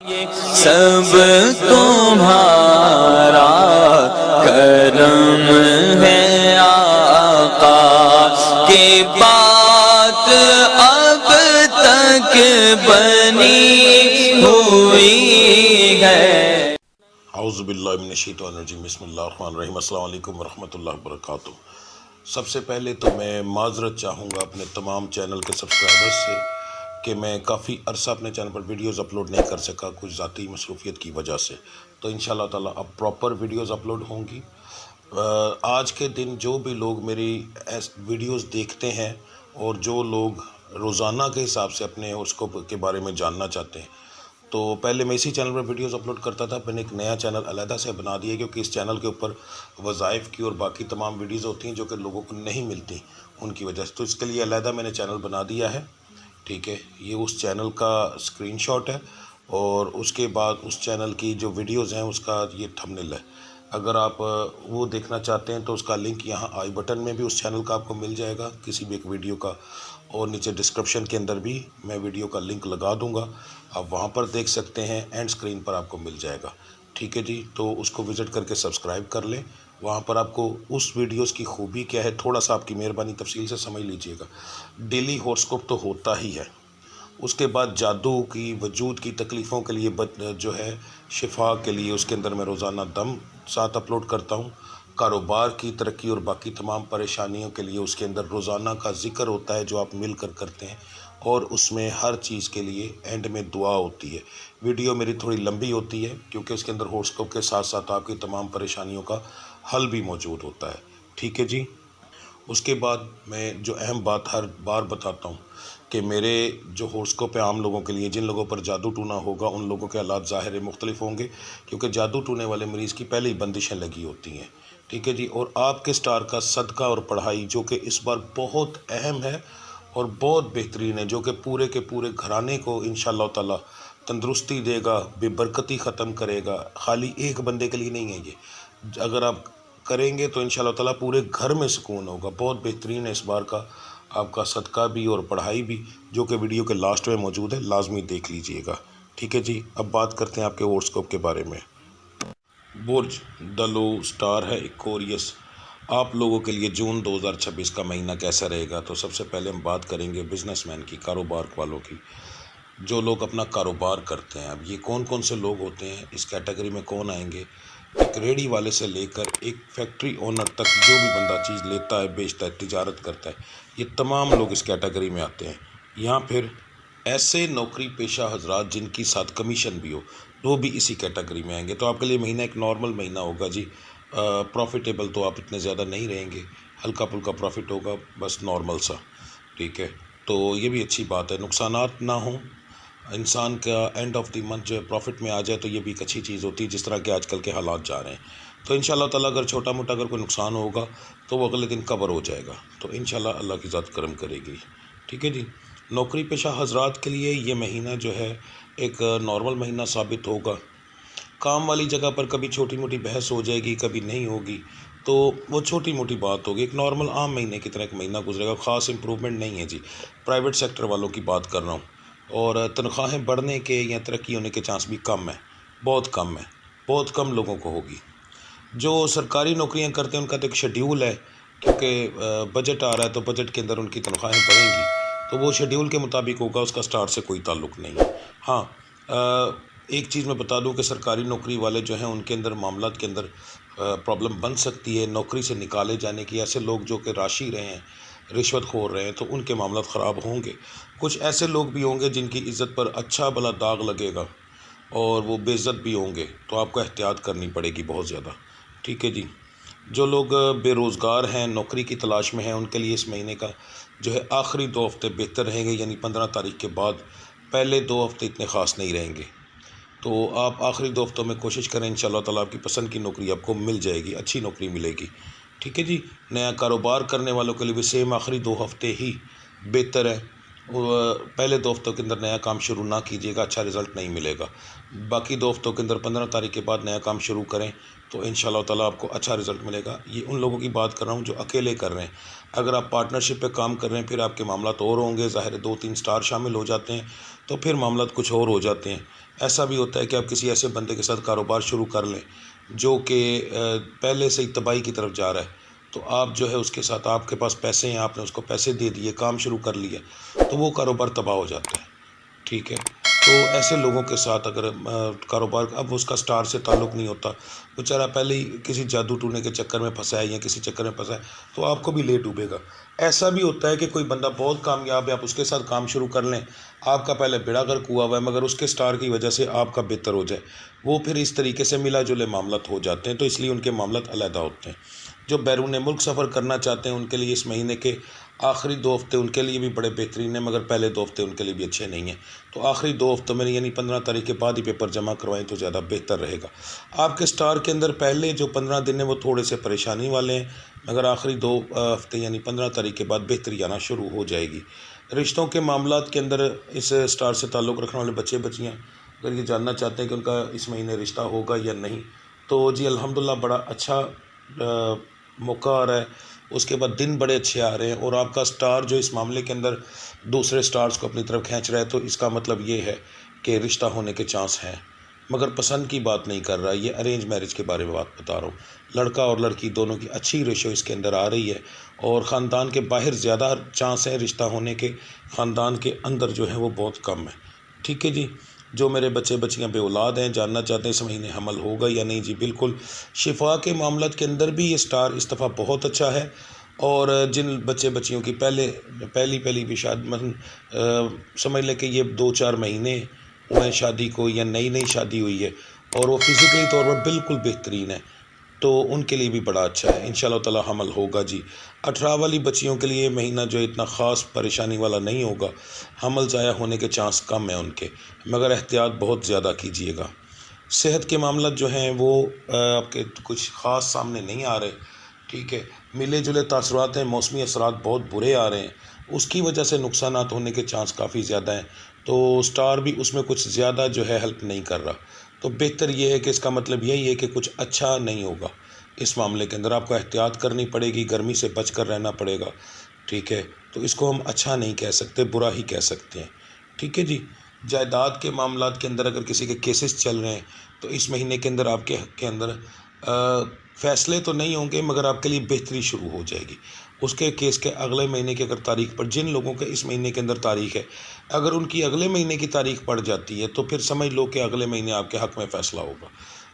سب تمہارا کرم ہے آقا کی بات اب تک بنی ہوئی ہے۔ اعوذ باللہ من الشیطان الرجیم، بسم اللہ الرحمن الرحیم۔ السلام علیکم ورحمۃ اللہ وبرکاتہ۔ سب سے پہلے تو میں معذرت چاہوں گا اپنے تمام چینل کے سبسکرائبرز سے کہ میں کافی عرصہ اپنے چینل پر ویڈیوز اپلوڈ نہیں کر سکا کچھ ذاتی مصروفیت کی وجہ سے، تو انشاءاللہ تعالیٰ اب پراپر ویڈیوز اپلوڈ ہوں گی۔ آج کے دن جو بھی لوگ میری ویڈیوز دیکھتے ہیں اور جو لوگ روزانہ کے حساب سے اپنے ہوراسکوپ کے بارے میں جاننا چاہتے ہیں، تو پہلے میں اسی چینل پر ویڈیوز اپلوڈ کرتا تھا، میں نے ایک نیا چینل علیحدہ سے بنا دیا کیونکہ اس چینل کے اوپر وظائف کی اور باقی تمام ویڈیوز ہوتی ہیں جو کہ لوگوں کو نہیں ملتی ان کی وجہ سے، تو اس کے لیے علیحدہ میں نے چینل بنا دیا ہے۔ ٹھیک ہے، یہ اس چینل کا اسکرین شاٹ ہے اور اس کے بعد اس چینل کی جو ویڈیوز ہیں اس کا یہ تھمبنیل ہے۔ اگر آپ وہ دیکھنا چاہتے ہیں تو اس کا لنک یہاں آئی بٹن میں بھی اس چینل کا آپ کو مل جائے گا کسی بھی ایک ویڈیو کا، اور نیچے ڈسکرپشن کے اندر بھی میں ویڈیو کا لنک لگا دوں گا، آپ وہاں پر دیکھ سکتے ہیں، اینڈ اسکرین پر آپ کو مل جائے گا۔ ٹھیک ہے جی، تو اس کو وزٹ کر کے سبسکرائب کر لیں، وہاں پر آپ کو اس ویڈیوز کی خوبی کیا ہے تھوڑا سا آپ کی مہربانی تفصیل سے سمجھ لیجئے گا۔ ڈیلی ہوراسکوپ تو ہوتا ہی ہے، اس کے بعد جادو کی وجود کی تکلیفوں کے لیے جو ہے شفا کے لیے اس کے اندر میں روزانہ دم ساتھ اپلوڈ کرتا ہوں۔ کاروبار کی ترقی اور باقی تمام پریشانیوں کے لیے اس کے اندر روزانہ کا ذکر ہوتا ہے جو آپ مل کر کرتے ہیں، اور اس میں ہر چیز کے لیے اینڈ میں دعا ہوتی ہے۔ ویڈیو میری تھوڑی لمبی ہوتی ہے کیونکہ اس کے اندر ہوراسکوپ کے ساتھ ساتھ آپ کی تمام پریشانیوں کا حل بھی موجود ہوتا ہے۔ ٹھیک ہے جی، اس کے بعد میں جو اہم بات ہر بار بتاتا ہوں کہ میرے جو ہوراسکوپ ہے عام لوگوں کے لیے، جن لوگوں پر جادو ٹونا ہوگا ان لوگوں کے حالات ظاہر مختلف ہوں گے کیونکہ جادو ٹونے والے مریض کی پہلے ہی بندشیں لگی ہوتی ہیں۔ ٹھیک ہے جی، اور آپ کے سٹار کا صدقہ اور پڑھائی جو کہ اس بار بہت اہم ہے اور بہت بہترین ہے، جو کہ پورے کے پورے گھرانے کو انشاءاللہ تعالیٰ تندرستی دے گا، بے برکتی ختم کرے گا۔ خالی ایک بندے کے لیے نہیں ہے یہ، اگر آپ کریں گے تو انشاءاللہ تعالیٰ پورے گھر میں سکون ہوگا۔ بہت بہترین ہے اس بار کا آپ کا صدقہ بھی اور پڑھائی بھی، جو کہ ویڈیو کے لاسٹ میں موجود ہے، لازمی دیکھ لیجئے گا۔ ٹھیک ہے جی، اب بات کرتے ہیں آپ کے ہوراسکوپ کے بارے میں۔ برج دلو سٹار ہے ایکوریس، آپ لوگوں کے لیے جون 2026 کا مہینہ کیسا رہے گا؟ تو سب سے پہلے ہم بات کریں گے بزنس مین کی، کاروبار والوں کی، جو لوگ اپنا کاروبار کرتے ہیں۔ اب یہ کون کون سے لوگ ہوتے ہیں، اس کیٹیگری میں کون آئیں گے؟ ایک ریڑھی والے سے لے کر ایک فیکٹری اونر تک، جو بھی بندہ چیز لیتا ہے، بیچتا ہے، تجارت کرتا ہے، یہ تمام لوگ اس کیٹیگری میں آتے ہیں۔ یہاں پھر ایسے نوکری پیشہ حضرات جن کی ساتھ کمیشن بھی ہو، وہ بھی اسی کیٹیگری میں آئیں گے۔ تو آپ کے لیے مہینہ ایک نارمل مہینہ ہوگا جی، پروفیٹیبل تو آپ اتنے زیادہ نہیں رہیں گے، ہلکا پھلکا پروفٹ ہوگا، بس نارمل سا۔ ٹھیک ہے، تو یہ بھی اچھی بات ہے، نقصانات نہ ہوں، انسان کا اینڈ آف دی منتھ جو ہے پروفٹ میں آ جائے تو یہ بھی ایک اچھی چیز ہوتی ہے، جس طرح کہ آج کل کے حالات جا رہے ہیں۔ تو انشاءاللہ تعالیٰ اگر چھوٹا موٹا اگر کوئی نقصان ہوگا تو وہ اگلے دن کور ہو جائے گا، تو انشاءاللہ اللہ کی ذات کرم کرے گی۔ ٹھیک ہے جی، نوکری پیشہ حضرات کے لیے یہ مہینہ جو ہے ایک نارمل مہینہ ثابت ہوگا۔ کام والی جگہ پر کبھی چھوٹی موٹی بحث ہو جائے گی، کبھی نہیں ہوگی، تو وہ چھوٹی موٹی بات ہوگی، ایک نارمل عام مہینے کی طرح ایک مہینہ گزرے گا، خاص امپروومنٹ نہیں ہے جی۔ پرائیویٹ سیکٹر والوں کی بات کر رہا ہوں، اور تنخواہیں بڑھنے کے یا ترقی ہونے کے چانس بھی کم ہے، بہت کم ہے، بہت کم لوگوں کو ہوگی۔ جو سرکاری نوکریاں کرتے ہیں ان کا تو ایک شیڈیول ہے، کیونکہ بجٹ آ رہا ہے تو بجٹ کے اندر ان کی تنخواہیں بڑھیں گی، تو وہ شیڈیول کے مطابق ہوگا، اس کا سٹار سے کوئی تعلق نہیں ہے۔ ہاں، ایک چیز میں بتا دوں کہ سرکاری نوکری والے جو ہیں ان کے اندر معاملات کے اندر پرابلم بن سکتی ہے، نوکری سے نکالے جانے کی۔ ایسے لوگ جو کہ راشی رہے ہیں، رشوت خور رہے ہیں، تو ان کے معاملات خراب ہوں گے۔ کچھ ایسے لوگ بھی ہوں گے جن کی عزت پر اچھا بھلا داغ لگے گا اور وہ بے عزت بھی ہوں گے، تو آپ کو احتیاط کرنی پڑے گی بہت زیادہ۔ ٹھیک ہے جی، جو لوگ بے روزگار ہیں، نوکری کی تلاش میں ہیں، ان کے لیے اس مہینے کا جو ہے آخری 2 ہفتے بہتر رہیں گے، یعنی 15 تاریخ کے بعد پہلے 2 ہفتے اتنے خاص نہیں رہیں گے۔ تو آپ آخری 2 ہفتوں میں کوشش کریں، انشاءاللہ تعالیٰ آپ کی پسند کی نوکری آپ کو مل جائے گی، اچھی نوکری ملے گی۔ ٹھیک ہے جی، نیا کاروبار کرنے والوں کے لیے بھی سیم آخری 2 ہفتے ہی بہتر ہے، پہلے 2 ہفتوں کے اندر نیا کام شروع نہ کیجیے گا، اچھا رزلٹ نہیں ملے گا۔ باقی 2 ہفتوں کے اندر 15 تاریخ کے بعد نیا کام شروع کریں تو انشاءاللہ تعالیٰ آپ کو اچھا رزلٹ ملے گا۔ یہ ان لوگوں کی بات کر رہا ہوں جو اکیلے کر رہے ہیں، اگر آپ پارٹنرشپ پہ کام کر رہے ہیں پھر آپ کے معاملات اور ہوں گے، ظاہر 2-3 سٹار شامل ہو جاتے ہیں تو پھر معاملات کچھ اور ہو جاتے ہیں۔ ایسا بھی ہوتا ہے کہ آپ کسی ایسے بندے کے ساتھ کاروبار شروع کر لیں جو کہ پہلے سے ہی تباہی کی طرف جا رہا ہے، تو آپ جو ہے اس کے ساتھ، آپ کے پاس پیسے ہیں، آپ نے اس کو پیسے دے دیے، کام شروع کر لیا، تو وہ کاروبار تباہ ہو جاتا ہے، ٹھیک ہے۔ تو ایسے لوگوں کے ساتھ اگر کاروبار، اب اس کا سٹار سے تعلق نہیں ہوتا، بیچارہ پہلے ہی کسی جادو ٹونے کے چکر میں پھنسا ہے یا کسی چکر میں پھنسا ہے، تو آپ کو بھی لے ڈوبے گا۔ ایسا بھی ہوتا ہے کہ کوئی بندہ بہت کامیاب ہے، آپ اس کے ساتھ کام شروع کر لیں، آپ کا پہلے بیڑا غرق ہوا ہوا ہے، مگر اس کے سٹار کی وجہ سے آپ کا بہتر ہو جائے، وہ پھر اس طریقے سے ملا جلے معاملات ہو جاتے ہیں، تو اس لیے ان کے معاملات علیحدہ ہوتے ہیں۔ جو بیرون ملک سفر کرنا چاہتے ہیں ان کے لیے اس مہینے کے آخری 2 ہفتے ان کے لیے بھی بڑے بہترین ہیں، مگر پہلے 2 ہفتے ان کے لیے بھی اچھے نہیں ہیں، تو آخری 2 ہفتوں میں یعنی 15 تاریخ کے بعد ہی پیپر جمع کروائیں تو زیادہ بہتر رہے گا۔ آپ کے سٹار کے اندر پہلے جو 15 دن ہیں وہ تھوڑے سے پریشانی والے ہیں، مگر آخری 2 ہفتے یعنی 15 تاریخ کے بعد بہتری آنا شروع ہو جائے گی۔ رشتوں کے معاملات کے اندر اس سٹار سے تعلق رکھنے والے بچے بچیاں اگر یہ جاننا چاہتے ہیں کہ ان کا اس مہینے رشتہ ہوگا یا نہیں، تو جی الحمدللہ بڑا اچھا موقع آ رہا ہے، اس کے بعد دن بڑے اچھے آ رہے ہیں، اور آپ کا سٹار جو اس معاملے کے اندر دوسرے سٹارز کو اپنی طرف کھینچ رہا ہے، تو اس کا مطلب یہ ہے کہ رشتہ ہونے کے چانس ہیں، مگر پسند کی بات نہیں کر رہا، یہ ارینج میرج کے بارے میں بات بتا رہا ہوں۔ لڑکا اور لڑکی دونوں کی اچھی ریشو اس کے اندر آ رہی ہے، اور خاندان کے باہر زیادہ چانس ہیں رشتہ ہونے کے، خاندان کے اندر جو ہے وہ بہت کم ہے، ٹھیک ہے جی۔ جو میرے بچے بچیاں بے اولاد ہیں، جاننا چاہتے ہیں اس مہینے حمل ہوگا یا نہیں، جی بالکل۔ شفا کے معاملات کے اندر بھی یہ سٹار اس دفعہ بہت اچھا ہے، اور جن بچے بچیوں کی پہلی بھی سمجھ لیں کہ یہ 2-4 مہینے ہوئے شادی کو یا نئی شادی ہوئی ہے اور وہ فزیکلی طور پر بالکل بہترین ہے، تو ان کے لیے بھی بڑا اچھا ہے، انشاءاللہ تعالی حمل ہوگا جی۔ 18 والی بچیوں کے لیے مہینہ جو اتنا خاص پریشانی والا نہیں ہوگا، حمل ضائع ہونے کے چانس کم ہیں ان کے، مگر احتیاط بہت زیادہ کیجیے گا۔ صحت کے معاملات جو ہیں وہ آپ کے کچھ خاص سامنے نہیں آ رہے، ٹھیک ہے، ملے جلے تاثرات ہیں، موسمی اثرات بہت برے آ رہے ہیں، اس کی وجہ سے نقصانات ہونے کے چانس کافی زیادہ ہیں، تو سٹار بھی اس میں کچھ زیادہ جو ہے ہیلپ نہیں کر رہا، تو بہتر یہ ہے کہ اس کا مطلب یہی ہے کہ کچھ اچھا نہیں ہوگا اس معاملے کے اندر، آپ کو احتیاط کرنی پڑے گی، گرمی سے بچ کر رہنا پڑے گا، ٹھیک ہے، تو اس کو ہم اچھا نہیں کہہ سکتے، برا ہی کہہ سکتے ہیں، ٹھیک ہے جی۔ جائیداد کے معاملات کے اندر اگر کسی کے کیسز چل رہے ہیں تو اس مہینے کے اندر آپ کے حق کے اندر فیصلے تو نہیں ہوں گے، مگر آپ کے لیے بہتری شروع ہو جائے گی۔ اس کے کیس کے اگلے مہینے کی اگر تاریخ پر، جن لوگوں کے اس مہینے کے اندر تاریخ ہے، اگر ان کی اگلے مہینے کی تاریخ پڑ جاتی ہے تو پھر سمجھ لو کہ اگلے مہینے آپ کے حق میں فیصلہ ہوگا،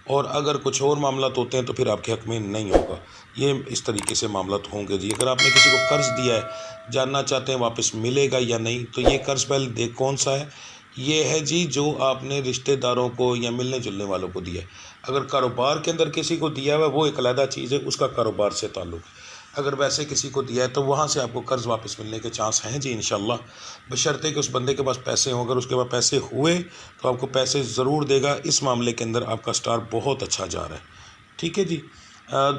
اور اگر کچھ اور معاملات ہوتے ہیں تو پھر آپ کے حق میں نہیں ہوگا، یہ اس طریقے سے معاملات ہوں گے جی۔ اگر آپ نے کسی کو قرض دیا ہے، جاننا چاہتے ہیں واپس ملے گا یا نہیں، تو یہ قرض پہلے دیکھ کون سا ہے، یہ ہے جی جو آپ نے رشتہ داروں کو یا ملنے جلنے والوں کو دیا ہے۔ اگر کاروبار کے اندر کسی کو دیا ہوا ہے وہ ایک علیحدہ چیز ہے، اس کا کاروبار سے تعلق ہے، اگر ویسے کسی کو دیا ہے تو وہاں سے آپ کو قرض واپس ملنے کے چانس ہیں جی انشاءاللہ، بشرطے کہ اس بندے کے پاس پیسے ہوں، اگر اس کے پاس پیسے ہوئے تو آپ کو پیسے ضرور دے گا، اس معاملے کے اندر آپ کا سٹار بہت اچھا جا رہا ہے، ٹھیک ہے جی۔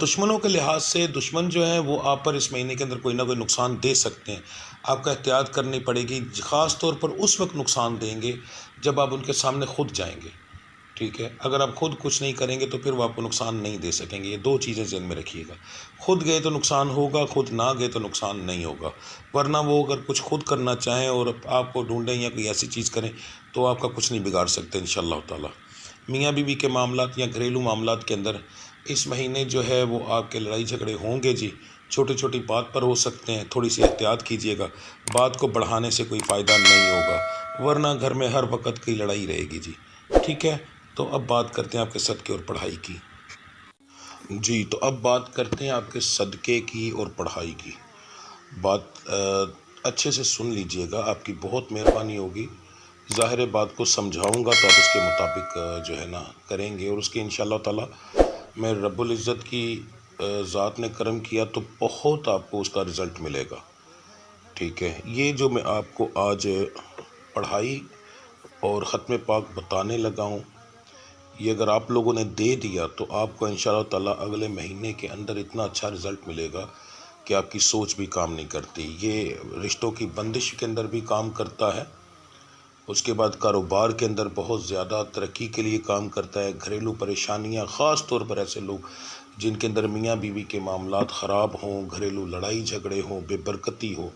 دشمنوں کے لحاظ سے دشمن جو ہیں وہ آپ پر اس مہینے کے اندر کوئی نہ کوئی نقصان دے سکتے ہیں، آپ کا احتیاط کرنی پڑے گی، خاص طور پر اس وقت نقصان دیں گے جب آپ ان کے سامنے خود جائیں گے، ٹھیک ہے، اگر آپ خود کچھ نہیں کریں گے تو پھر وہ آپ کو نقصان نہیں دے سکیں گے، یہ 2 چیزیں ذہن میں رکھیے گا، خود گئے تو نقصان ہوگا، خود نہ گئے تو نقصان نہیں ہوگا، ورنہ وہ اگر کچھ خود کرنا چاہیں اور آپ کو ڈھونڈیں یا کوئی ایسی چیز کریں تو آپ کا کچھ نہیں بگاڑ سکتے انشاءاللہ تعالی۔ میاں بیوی کے معاملات یا گھریلو معاملات کے اندر اس مہینے جو ہے وہ آپ کے لڑائی جھگڑے ہوں گے جی، چھوٹی چھوٹی بات پر ہو سکتے ہیں، تھوڑی سی احتیاط کیجیے گا، بات کو بڑھانے سے کوئی فائدہ نہیں ہوگا، ورنہ گھر میں ہر وقت کی لڑائی رہے گی جی، ٹھیک ہے۔ تو اب بات کرتے ہیں آپ کے صدقے اور پڑھائی کی جی، تو اب بات کرتے ہیں آپ کے صدقے کی اور پڑھائی کی۔ بات اچھے سے سن لیجئے گا، آپ کی بہت مہربانی ہوگی، ظاہر بات کو سمجھاؤں گا تو آپ اس کے مطابق جو ہے نا کریں گے، اور اس کی انشاءاللہ تعالی میں رب العزت کی ذات نے کرم کیا تو بہت آپ کو اس کا رزلٹ ملے گا، ٹھیک ہے۔ یہ جو میں آپ کو آج پڑھائی اور ختم پاک بتانے لگا ہوں، یہ اگر آپ لوگوں نے دے دیا تو آپ کو انشاءاللہ تعالی اگلے مہینے کے اندر اتنا اچھا رزلٹ ملے گا کہ آپ کی سوچ بھی کام نہیں کرتی، یہ رشتوں کی بندش کے اندر بھی کام کرتا ہے، اس کے بعد کاروبار کے اندر بہت زیادہ ترقی کے لیے کام کرتا ہے، گھریلو پریشانیاں، خاص طور پر ایسے لوگ جن کے اندر میاں بیوی کے معاملات خراب ہوں، گھریلو لڑائی جھگڑے ہوں، بے برکتی ہو،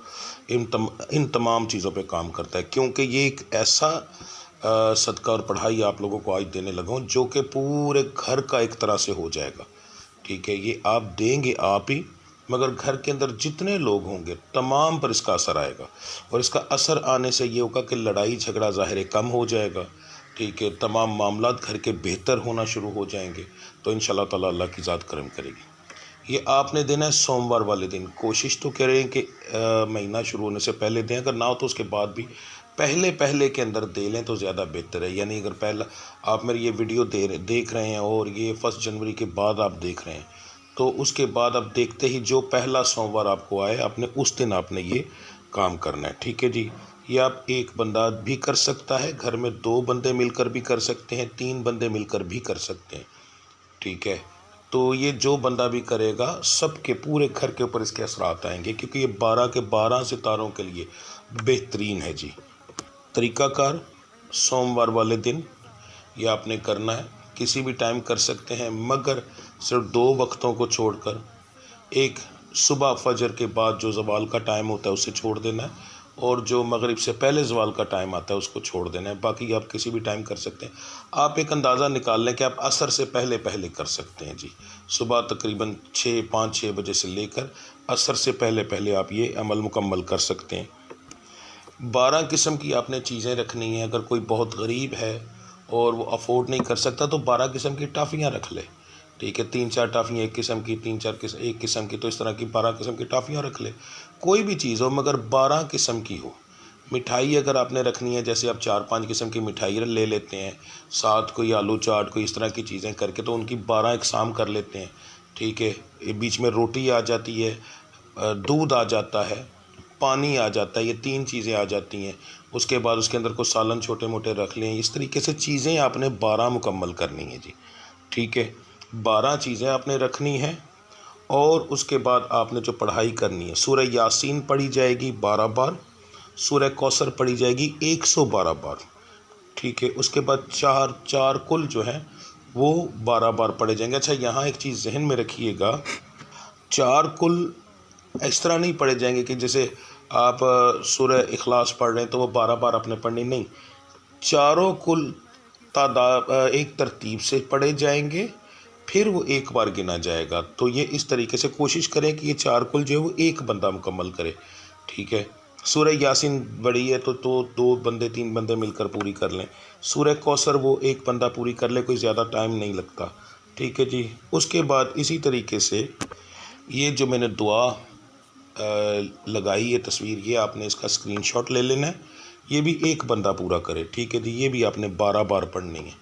ان تمام چیزوں پہ کام کرتا ہے، کیونکہ یہ ایک ایسا صدقہ اور پڑھائی آپ لوگوں کو آج دینے لگا ہوں، جو کہ پورے گھر کا ایک طرح سے ہو جائے گا، ٹھیک ہے۔ یہ آپ دیں گے آپ ہی، مگر گھر کے اندر جتنے لوگ ہوں گے تمام پر اس کا اثر آئے گا، اور اس کا اثر آنے سے یہ ہوگا کہ لڑائی جھگڑا ظاہر کم ہو جائے گا، ٹھیک ہے، تمام معاملات گھر کے بہتر ہونا شروع ہو جائیں گے، تو انشاءاللہ تعالی اللہ کی ذات کرم کرے گی۔ یہ آپ نے دینا ہے سوموار والے دن، کوشش تو کر رہے ہیں کہ مہینہ شروع ہونے سے پہلے دیں، اگر نہ ہو تو اس کے بعد بھی پہلے کے اندر دے لیں تو زیادہ بہتر ہے۔ یعنی اگر پہلا آپ میری یہ ویڈیو دیکھ رہے ہیں اور یہ 1 جنوری کے بعد آپ دیکھ رہے ہیں، تو اس کے بعد آپ دیکھتے ہی جو پہلا سوموار آپ کو آئے، آپ نے اس دن آپ نے یہ کام کرنا ہے، ٹھیک ہے جی۔ یہ آپ ایک بندہ بھی کر سکتا ہے، گھر میں 2 بندے مل کر بھی کر سکتے ہیں، 3 بندے مل کر بھی کر سکتے ہیں، ٹھیک ہے۔ تو یہ جو بندہ بھی کرے گا سب کے پورے گھر کے اوپر اس کے اثرات آئیں گے، کیونکہ یہ 12 کے 12 ستاروں کے لیے بہترین ہے جی۔ طریقہ کار سوموار والے دن یہ آپ نے کرنا ہے، کسی بھی ٹائم کر سکتے ہیں، مگر صرف 2 وقتوں کو چھوڑ کر، ایک صبح فجر کے بعد جو زوال کا ٹائم ہوتا ہے اسے چھوڑ دینا ہے، اور جو مغرب سے پہلے زوال کا ٹائم آتا ہے اس کو چھوڑ دینا ہے۔ باقی آپ کسی بھی ٹائم کر سکتے ہیں۔ آپ ایک اندازہ نکال لیں کہ آپ عصر سے پہلے کر سکتے ہیں جی، صبح تقریباً 5-6 بجے سے لے کر عصر سے پہلے آپ یہ عمل مکمل کر سکتے ہیں۔ 12 قسم کی آپ نے چیزیں رکھنی ہیں۔ اگر کوئی بہت غریب ہے اور وہ افورڈ نہیں کر سکتا تو 12 قسم کی ٹافیاں رکھ لے، ٹھیک ہے، 3-4 ٹافیاں ایک قسم کی، 3-4 قسم ایک قسم کی، تو اس طرح کی 12 قسم کی ٹافیاں رکھ لے، کوئی بھی چیز ہو مگر 12 قسم کی ہو۔ مٹھائی اگر آپ نے رکھنی ہے، جیسے آپ 4-5 قسم کی مٹھائی لے لیتے ہیں، ساتھ کوئی آلو چاٹ، کوئی اس طرح کی چیزیں کر کے، تو ان کی 12 اقسام کر لیتے ہیں، ٹھیک ہے۔ بیچ میں روٹی آ جاتی ہے، دودھ آ جاتا ہے، پانی آ جاتا ہے، یہ 3 چیزیں آ جاتی ہیں۔ اس کے بعد اس کے اندر کوئی سالن چھوٹے موٹے رکھ لیں۔ اس طریقے سے چیزیں آپ نے 12 مکمل کرنی ہیں جی، ٹھیک ہے۔ 12 چیزیں آپ نے رکھنی ہیں، اور اس کے بعد آپ نے جو پڑھائی کرنی ہے، سورہ یاسین پڑھی جائے گی 12 بار، سورہ کوثر پڑھی جائے گی 112 بار، ٹھیک ہے۔ اس کے بعد چار کل جو ہیں وہ 12 بار پڑھے جائیں گے۔ اچھا، یہاں ایک چیز ذہن میں رکھیے گا، 4 کل اس طرح نہیں پڑھے جائیں گے کہ جیسے آپ سورہ اخلاص پڑھ رہے ہیں تو وہ 12 بار آپ نے پڑھنی، نہیں، چاروں کل تعداد ایک ترتیب سے پڑھے جائیں گے، پھر وہ ایک بار گنا جائے گا۔ تو یہ اس طریقے سے کوشش کریں کہ یہ 4 کل جو ہے وہ ایک بندہ مکمل کرے، ٹھیک ہے۔ سورہ یاسین بڑی ہے تو 2 بندے 3 بندے مل کر پوری کر لیں۔ سورہ کوثر وہ ایک بندہ پوری کر لے، کوئی زیادہ ٹائم نہیں لگتا، ٹھیک ہے جی۔ اس کے بعد اسی طریقے سے یہ جو میں نے دعا لگائی ہے تصویر، یہ آپ نے اس کا اسکرین شاٹ لے لینا ہے، یہ بھی ایک بندہ پورا کرے، ٹھیک ہے جی۔ یہ بھی آپ نے 12 بار پڑھنی ہے۔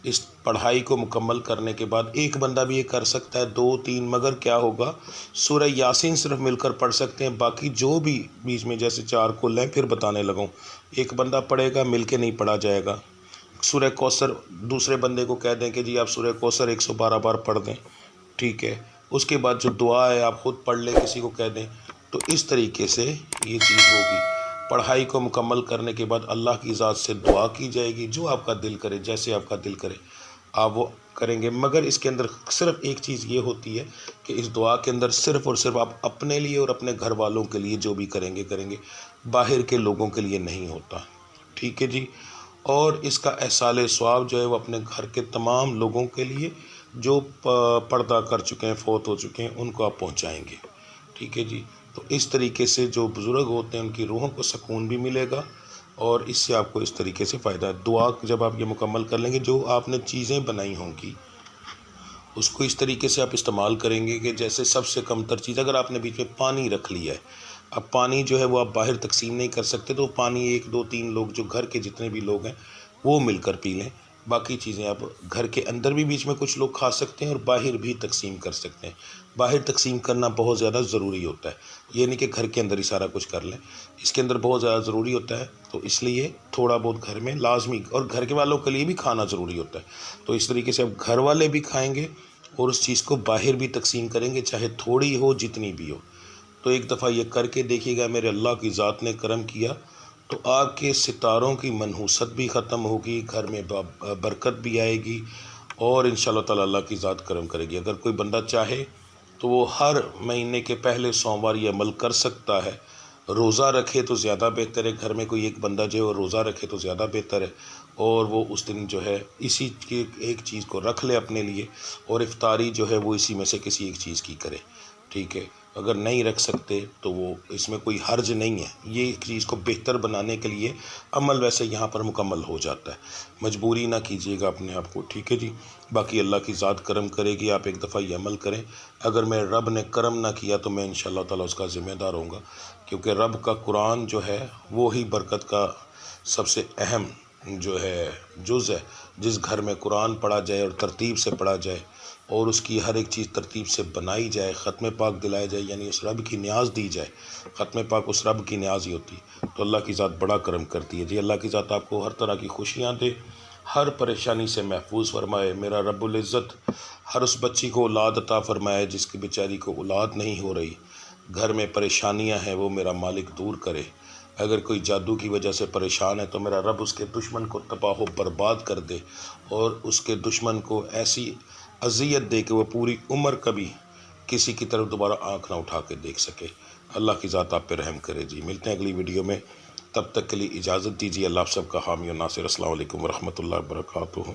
اس پڑھائی کو مکمل کرنے کے بعد ایک بندہ بھی یہ کر سکتا ہے، 2-3، مگر کیا ہوگا، سورہ یاسین صرف مل کر پڑھ سکتے ہیں، باقی جو بھی بیچ میں جیسے 4 کل ہیں پھر بتانے لگوں، ایک بندہ پڑھے گا، مل کے نہیں پڑھا جائے گا۔ سورہ کوثر دوسرے بندے کو کہہ دیں کہ جی آپ سورہ کوثر 112 بار پڑھ دیں، ٹھیک ہے۔ اس کے بعد جو دعا ہے آپ خود پڑھ لیں، کسی کو کہہ دیں، تو اس طریقے سے یہ چیز ہوگی۔ پڑھائی کو مکمل کرنے کے بعد اللہ کی ذات سے دعا کی جائے گی، جو آپ کا دل کرے، جیسے آپ کا دل کرے آپ وہ کریں گے، مگر اس کے اندر صرف ایک چیز یہ ہوتی ہے کہ اس دعا کے اندر صرف اور صرف آپ اپنے لیے اور اپنے گھر والوں کے لیے جو بھی کریں گے، باہر کے لوگوں کے لیے نہیں ہوتا، ٹھیک ہے جی۔ اور اس کا احصال ثواب جو ہے وہ اپنے گھر کے تمام لوگوں کے لیے جو پردہ کر چکے ہیں، فوت ہو چکے ہیں، ان کو آپ پہنچائیں گے، ٹھیک ہے جی۔ تو اس طریقے سے جو بزرگ ہوتے ہیں ان کی روحوں کو سکون بھی ملے گا، اور اس سے آپ کو اس طریقے سے فائدہ ہے۔ دعا جب آپ یہ مکمل کر لیں گے، جو آپ نے چیزیں بنائی ہوں گی اس کو اس طریقے سے آپ استعمال کریں گے کہ جیسے سب سے کم تر چیز، اگر آپ نے بیچ میں پانی رکھ لیا ہے، اب پانی جو ہے وہ آپ باہر تقسیم نہیں کر سکتے، تو پانی 1-2-3 لوگ جو گھر کے جتنے بھی لوگ ہیں وہ مل کر پی لیں، باقی چیزیں آپ گھر کے اندر بھی بیچ میں کچھ لوگ کھا سکتے ہیں اور باہر بھی تقسیم کر سکتے ہیں۔ باہر تقسیم کرنا بہت زیادہ ضروری ہوتا ہے، یہ نہیں کہ گھر کے اندر ہی سارا کچھ کر لیں، اس کے اندر بہت زیادہ ضروری ہوتا ہے، تو اس لیے تھوڑا بہت گھر میں لازمی، اور گھر کے والوں کے لیے بھی کھانا ضروری ہوتا ہے، تو اس طریقے سے اب گھر والے بھی کھائیں گے اور اس چیز کو باہر بھی تقسیم کریں گے، چاہے تھوڑی ہو جتنی بھی ہو۔ تو ایک دفعہ یہ کر کے دیکھیے گا، میرے اللہ کی ذات نے کرم کیا تو آپ کے ستاروں کی منحوست بھی ختم ہوگی، گھر میں برکت بھی آئے گی، اور انشاءاللہ تعالی اللہ کی ذات کرم کرے گی۔ اگر کوئی بندہ چاہے تو وہ ہر مہینے کے پہلے سوموار یہ عمل کر سکتا ہے، روزہ رکھے تو زیادہ بہتر ہے، گھر میں کوئی ایک بندہ جو ہے وہ روزہ رکھے تو زیادہ بہتر ہے، اور وہ اس دن جو ہے اسی کی ایک چیز کو رکھ لے اپنے لیے، اور افطاری جو ہے وہ اسی میں سے کسی ایک چیز کی کرے، ٹھیک ہے۔ اگر نہیں رکھ سکتے تو وہ اس میں کوئی حرج نہیں ہے، یہ ایک چیز کو بہتر بنانے کے لیے عمل ویسے یہاں پر مکمل ہو جاتا ہے، مجبوری نہ کیجیے گا اپنے آپ کو، ٹھیک ہے جی۔ باقی اللہ کی ذات کرم کرے گی، آپ ایک دفعہ یہ عمل کریں، اگر میں رب نے کرم نہ کیا تو میں انشاءاللہ تعالیٰ اس کا ذمہ دار ہوں گا، کیونکہ رب کا قرآن جو ہے وہی برکت کا سب سے اہم جو ہے جز ہے، جس گھر میں قرآن پڑھا جائے اور ترتیب سے پڑھا جائے اور اس کی ہر ایک چیز ترتیب سے بنائی جائے، ختم پاک دلایا جائے، یعنی اس رب کی نیاز دی جائے، ختم پاک اس رب کی نیاز ہی ہوتی ہے، تو اللہ کی ذات بڑا کرم کرتی ہے جی۔ اللہ کی ذات آپ کو ہر طرح کی خوشیاں دے، ہر پریشانی سے محفوظ فرمائے۔ میرا رب العزت ہر اس بچی کو اولاد عطا فرمائے جس کی بیچاری کو اولاد نہیں ہو رہی، گھر میں پریشانیاں ہیں، وہ میرا مالک دور کرے۔ اگر کوئی جادو کی وجہ سے پریشان ہے تو میرا رب اس کے دشمن کو تباہ و برباد کر دے، اور اس کے دشمن کو ایسی اذیت دے کہ وہ پوری عمر کبھی کسی کی طرف دوبارہ آنکھ نہ اٹھا کے دیکھ سکے۔ اللہ کی ذات آپ پہ رحم کرے جی۔ ملتے ہیں اگلی ویڈیو میں، تب تک کے لیے اجازت دیجیے۔ اللہ آپ سب کا حامی و ناصر۔ السلام علیکم ورحمۃ اللہ وبرکاتہ۔